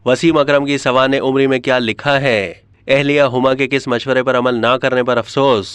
वसीम अकरम की सवाने उम्री में क्या लिखा है, अहलिया हुमा के किस मशवरे पर अमल ना करने पर अफसोस।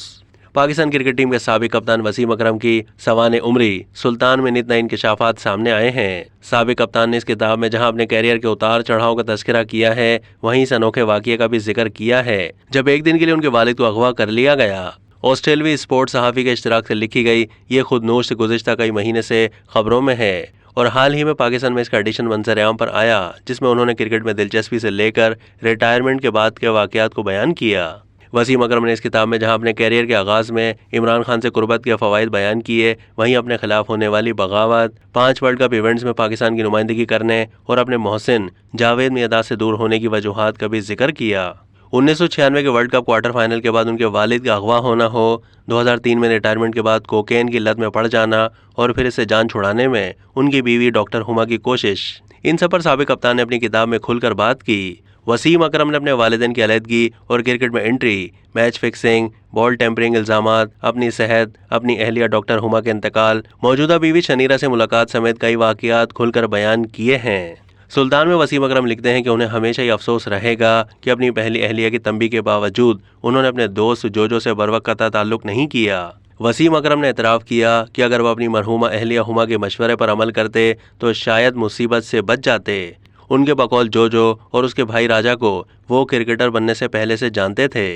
पाकिस्तान क्रिकेट टीम के साबिक कप्तान वसीम अकरम की सवाने उम्री सुल्तान में नित नए इंकशाफात सामने आए हैं। साबिक कप्तान ने इस किताब में जहां अपने कैरियर के उतार चढ़ाव का तस्करा किया है, वहीं इस अनोखे वाकये का भी जिक्र किया है जब एक दिन के लिए उनके वालिद को अगवा कर लिया गया। ऑस्ट्रेलवी स्पोर्ट्स सहाफ़ी के इश्तराक से लिखी गई ये खुदनोश गुज़िश्ता कई महीने से खबरों में है और हाल ही में पाकिस्तान में इसका एडिशन मंजर आम पर आया, जिसमें उन्होंने क्रिकेट में दिलचस्पी से लेकर रिटायरमेंट के बाद के वाकयात को बयान किया। वसीम अकरम ने इस किताब में जहां अपने कैरियर के आगाज़ में इमरान खान से कुर्बत के फ़वाइद बयान किए, वहीं अपने खिलाफ होने वाली बगावत, 5 वर्ल्ड कप इवेंट्स में पाकिस्तान की नुमाइंदगी करने और अपने मोहसिन जावेद मियादाद से दूर होने की वजूहात का भी जिक्र किया। 1996 के वर्ल्ड कप क्वार्टर फाइनल के बाद उनके वालिद का अगवा होना हो, 2003 में रिटायरमेंट के बाद कोकेन की लत में पड़ जाना और फिर इससे जान छुड़ाने में उनकी बीवी डॉक्टर हुमा की कोशिश, इन सब पर साबिक कप्तान ने अपनी किताब में खुलकर बात की। वसीम अकरम ने अपने वालिदैन की अलहदगी और क्रिकेट में entry, match fixing, ball tampering इल्जामात, अपनी सेहत, अपनी अहलिया डॉक्टर हुमा के इंतकाल, मौजूदा बीवी शनीरा से मुलाकात समेत कई वाकयात खुलकर बयान किए हैं। सुल्तान में वसीम अकरम लिखते हैं कि उन्हें हमेशा ही अफसोस रहेगा कि अपनी पहली अहलिया की तंबीह के बावजूद उन्होंने अपने दोस्त जोजो से बरवक्त कता ताल्लुक नहीं किया। वसीम अकरम ने एतराफ़ किया कि अगर वह अपनी मरहूमा अहलिया हुमा के मशवरे पर अमल करते तो शायद मुसीबत से बच जाते। उनके बकौल जोजो और उसके भाई राजा को वो क्रिकेटर बनने से पहले से जानते थे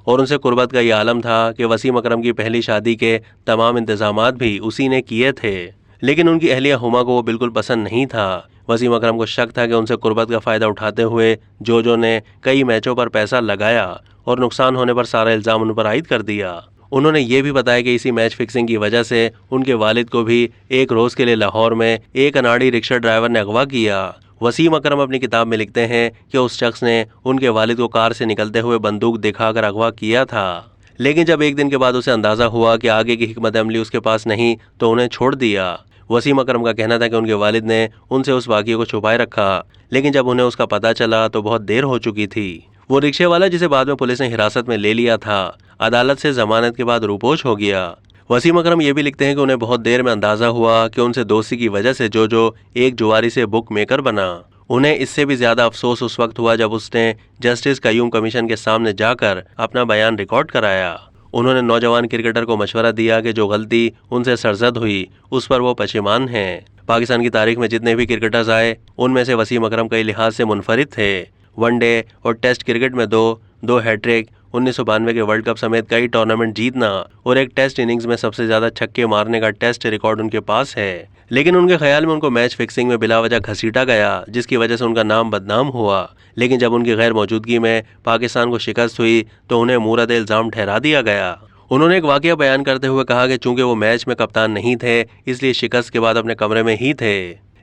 और उनसे कुर्बत का ये आलम था कि वसीम अकरम की पहली शादी के तमाम इंतजामात भी उसी ने किए थे, लेकिन उनकी अहलिया हुमा को वो बिल्कुल पसंद नहीं था। वसीम अकरम को शक था कि उनसे कुर्बत का फ़ायदा उठाते हुए जोजो ने कई मैचों पर पैसा लगाया और नुकसान होने पर सारा इल्ज़ाम उन पर आयद कर दिया। उन्होंने ये भी बताया कि इसी मैच फिक्सिंग की वजह से उनके वालिद को भी एक रोज़ के लिए लाहौर में एक अनाड़ी रिक्शा ड्राइवर ने अगवा किया। वसीम अकरम अपनी किताब में लिखते हैं कि उस शख्स ने उनके वालिद को कार से निकलते हुए बंदूक दिखाकर अगवा किया था, लेकिन जब एक दिन के बाद उसे अंदाज़ा हुआ कि आगे की हिकमत अमली उसके पास नहीं तो उन्हें छोड़ दिया। वसीम अकरम का कहना था कि उनके वालिद ने उनसे उस वाक़ये को छुपाए रखा, लेकिन जब उन्हें उसका पता चला तो बहुत देर हो चुकी थी। वो रिक्शे वाला जिसे बाद में पुलिस ने हिरासत में ले लिया था, अदालत से जमानत के बाद रूपोश हो गया। वसीम अकरम ये भी लिखते हैं कि उन्हें बहुत देर में अंदाज़ा हुआ कि उनसे दोस्ती की वजह से जोजो एक जुआरी से बुक मेकर बना। उन्हें इससे भी ज़्यादा अफसोस उस वक्त हुआ जब उसने जस्टिस कयूम कमीशन के सामने जाकर अपना बयान रिकॉर्ड कराया। उन्होंने नौजवान क्रिकेटर को मशवरा दिया कि जो गलती उनसे सरजद हुई उस पर वो पशेमान हैं। पाकिस्तान की तारीख में जितने भी क्रिकेटर्स आए उनमें से वसीम अकरम कई लिहाज से मुनफरिद थे। वनडे और टेस्ट क्रिकेट में दो हैट्रिक, 1992 के वर्ल्ड कप समेत कई टूर्नामेंट जीतना और एक टेस्ट इनिंग्स में सबसे ज़्यादा छक्के मारने का टेस्ट रिकॉर्ड उनके पास है, लेकिन उनके ख्याल में उनको मैच फिक्सिंग में बिलावजह घसीटा गया, जिसकी वजह से उनका नाम बदनाम हुआ। लेकिन जब उनकी गैर मौजूदगी में पाकिस्तान को शिकस्त हुई तो उन्हें मूरद इल्ज़ाम ठहरा दिया गया। उन्होंने एक वाकया बयान करते हुए कहा कि चूंकि वो मैच में कप्तान नहीं थे इसलिए शिकस्त के बाद अपने कमरे में ही थे,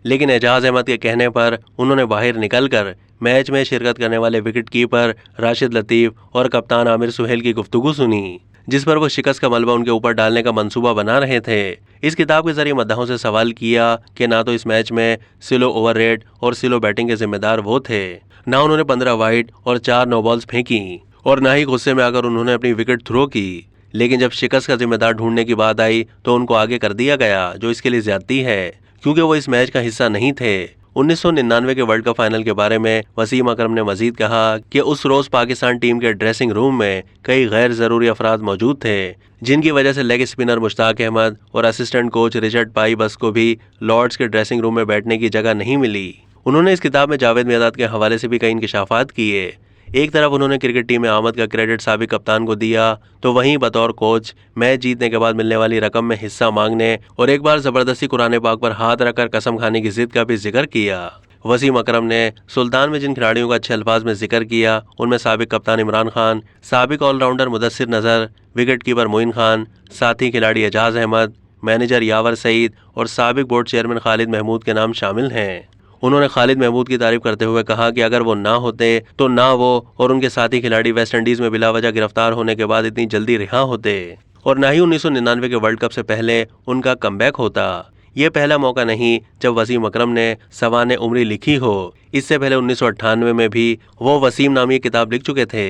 लेकिन एजाज अहमद के कहने पर उन्होंने बाहर निकलकर मैच में शिरकत करने वाले विकेट कीपर राशिद लतीफ़ और कप्तान आमिर सुहेल की गुफ्तगू सुनी, जिस पर वो शिकस्त का मलबा उनके ऊपर डालने का मंसूबा बना रहे थे। इस किताब के जरिए मद्दाहों से सवाल किया कि ना तो इस मैच में स्लो ओवर रेट और स्लो बैटिंग के जिम्मेदार वो थे, ना उन्होंने 15 वाइड और 4 नो बॉल्स फेंकी और ना ही गुस्से में आकर उन्होंने अपनी विकेट थ्रो की। लेकिन जब शिकस्त का जिम्मेदार ढूंढने की बात आई तो उनको आगे कर दिया गया, जो इसके लिए ज्यादती है क्योंकि वो इस मैच का हिस्सा नहीं थे। 1999 के वर्ल्ड कप फाइनल के बारे में वसीम अकरम ने मजीद कहा कि उस रोज पाकिस्तान टीम के ड्रेसिंग रूम में कई गैर जरूरी अफराद मौजूद थे, जिनकी वजह से लेग स्पिनर मुश्ताक अहमद और असिस्टेंट कोच रिचर्ड पाई बस को भी लॉर्ड्स के ड्रेसिंग रूम में बैठने की जगह नहीं मिली। उन्होंने इस किताब में जावेद मियादाद के हवाले से भी कई इंकशाफात किए। एक तरफ उन्होंने क्रिकेट टीम में आमद का क्रेडिट साबिक कप्तान को दिया, तो वहीं बतौर कोच मैच जीतने के बाद मिलने वाली रकम में हिस्सा मांगने और एक बार जबरदस्ती कुरान पाक पर हाथ रखकर कसम खाने की जिद का भी जिक्र किया। वसीम अकरम ने सुल्तान में जिन खिलाड़ियों का अच्छे अल्फाज में जिक्र किया उनमें साबिक कप्तान इमरान खान, साबिक ऑलराउंडर मुदस्सिर नज़र, विकेट कीपर मोइन खान, साथी खिलाड़ी एजाज अहमद, मैनेजर यावर सईद और साबिक बोर्ड चेयरमैन खालिद महमूद के नाम शामिल हैं। उन्होंने खालिद महमूद की तारीफ करते हुए कहा कि अगर वो ना होते तो ना वो और उनके साथी खिलाड़ी वेस्ट इंडीज में बिलावजह गिरफ्तार होने के बाद इतनी जल्दी रिहा होते और ना ही 1999 के वर्ल्ड कप से पहले उनका कमबैक होता। ये पहला मौका नहीं जब वसीम अकरम ने सवाने उम्री लिखी हो। इससे पहले 1998 में भी वो वसीम नामी किताब लिख चुके थे,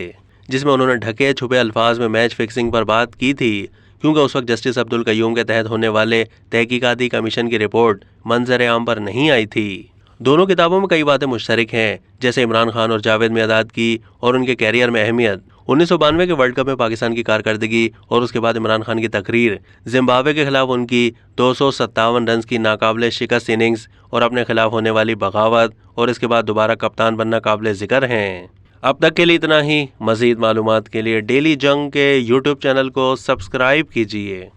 जिसमें उन्होंने ढके छुपे अल्फाज में मैच फिक्सिंग पर बात की थी, क्योंकि उस वक्त जस्टिस अब्दुल कयूम के तहत होने वाले तहकीकाती कमीशन की रिपोर्ट मंजर आम पर नहीं आई थी। دونوں کتابوں میں کئی باتیں مشترک ہیں، جیسے عمران خان اور جاوید میرداد کی اور ان کے کیریئر میں اہمیت، 1992 کے ورلڈ کپ میں پاکستان کی کارکردگی اور اس کے بعد عمران خان کی تقریر، زمبابوے کے خلاف ان کی 257 رنز کی ناقابل شکست اننگز اور اپنے خلاف ہونے والی بغاوت، اور اس کے بعد دوبارہ کپتان بننا قابل ذکر ہیں۔ اب تک کے لیے اتنا ہی۔ مزید معلومات کے لیے ڈیلی جنگ کے YouTube چینل کو سبسکرائب کیجیے۔